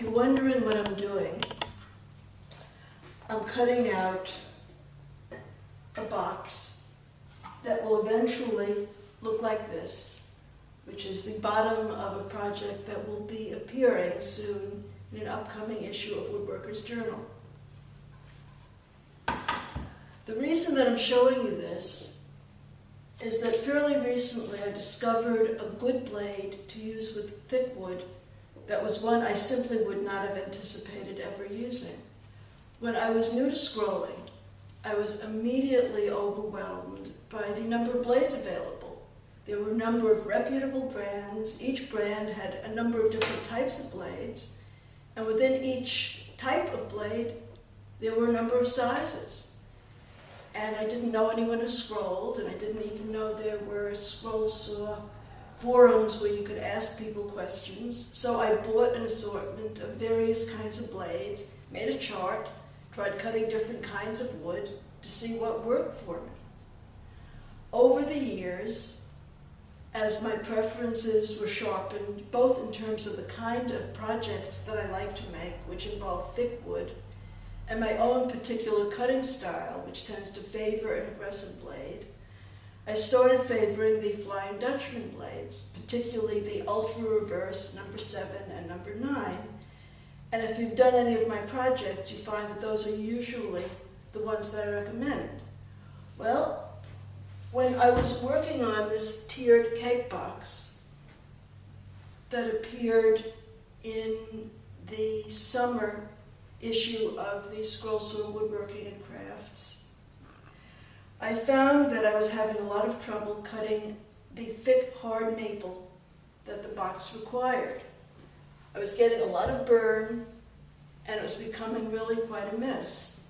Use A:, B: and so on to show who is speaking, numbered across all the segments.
A: you're wondering what I'm doing, I'm cutting out a box that will eventually look like this, which is the bottom of a project that will be appearing soon in an upcoming issue of Woodworker's Journal. The reason that I'm showing you this is that fairly recently I discovered a good blade to use with thick wood that was one I simply would not have anticipated ever using. When I was new to scrolling, I was immediately overwhelmed by the number of blades available. There were a number of reputable brands. Each brand had a number of different types of blades, and within each type of blade, there were a number of sizes. And I didn't know anyone who scrolled, and I didn't even know there were scroll saw forums where you could ask people questions. So I bought an assortment of various kinds of blades, made a chart, tried cutting different kinds of wood to see what worked for me. Over the years, as my preferences were sharpened, both in terms of the kind of projects that I like to make, which involve thick wood, and my own particular cutting style, which tends to favor an aggressive blade, I started favoring the Flying Dutchman blades, particularly the Ultra Reverse number 7 and number 9. And if you've done any of my projects, you find that those are usually the ones that I recommend. Well, when I was working on this tiered cake box that appeared in the summer issue of the Scroll Saw Woodworking and Crafts, I found that I was having a lot of trouble cutting the thick, hard maple that the box required. I was getting a lot of burn, and it was becoming really quite a mess.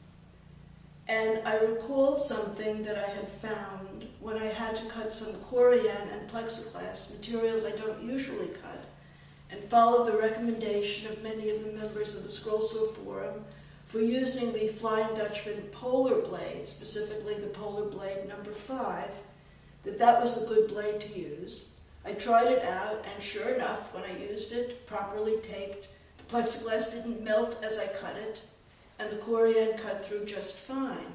A: And I recalled something that I had found when I had to cut some corian and plexiglass, materials I don't usually cut, and follow the recommendation of many of the members of the Scroll Saw Forum for using the Flying Dutchman Polar Blade, specifically the Polar Blade number 5, that was the good blade to use. I tried it out, and sure enough, when I used it, properly taped, the plexiglass didn't melt as I cut it, and the corian cut through just fine.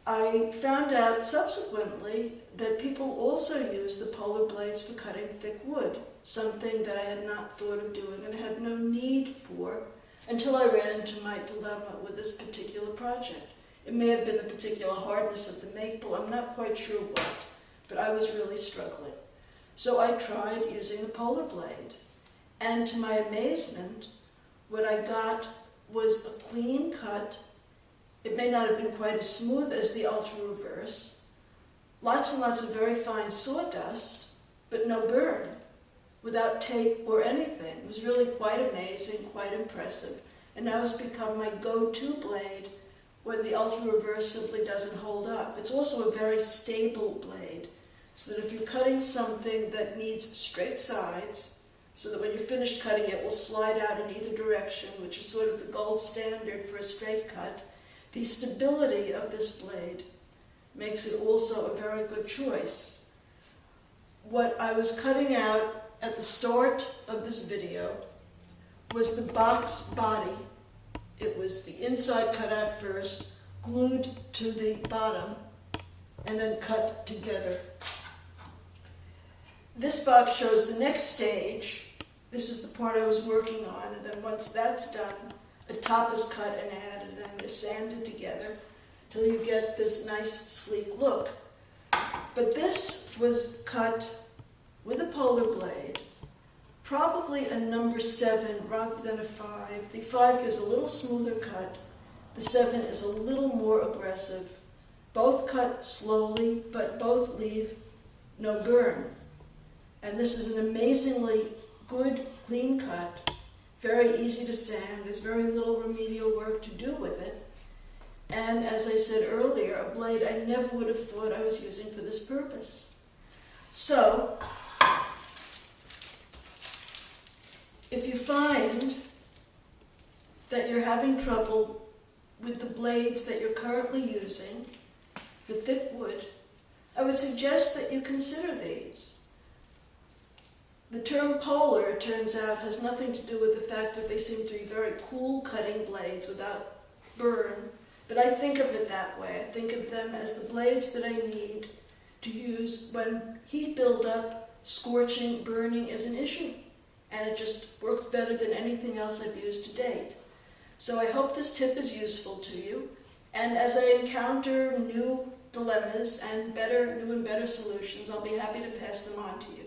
A: I found out subsequently that people also use the polar blades for cutting thick wood, something that I had not thought of doing and had no need for until I ran into my dilemma with this particular project. It may have been the particular hardness of the maple, I'm not quite sure what, but I was really struggling. So I tried using the polar blade, and to my amazement, what I got was a clean cut. It may not have been quite as smooth as the Ultra Reverse, lots and lots of very fine sawdust, but no burn, without tape or anything. It was really quite amazing, quite impressive, and now has become my go-to blade when the Ultra Reverse simply doesn't hold up. It's also a very stable blade, so that if you're cutting something that needs straight sides, so that when you're finished cutting it will slide out in either direction, which is sort of the gold standard for a straight cut, the stability of this blade makes it also a very good choice. What I was cutting out at the start of this video was the box body. It was the inside cut out first, glued to the bottom, and then cut together. This box shows the next stage. This is the part I was working on, and then once that's done, the top is cut and added, and then they're sanded together till you get this nice, sleek look. But this was cut with a polar blade, probably a number 7 rather than a 5. The 5 gives a little smoother cut. The 7 is a little more aggressive. Both cut slowly, but both leave no burn. And this is an amazingly good, clean cut, very easy to sand. There's very little remedial work to do with it. And as I said earlier, a blade I never would have thought I was using for this purpose. So, if you find that you're having trouble with the blades that you're currently using for thick wood, I would suggest that you consider these. The term polar, it turns out, has nothing to do with the fact that they seem to be very cool cutting blades without burn, but I think of it that way. I think of them as the blades that I need to use when heat buildup, scorching, burning is an issue, and it just works better than anything else I've used to date. So I hope this tip is useful to you, and as I encounter new dilemmas and new and better solutions, I'll be happy to pass them on to you.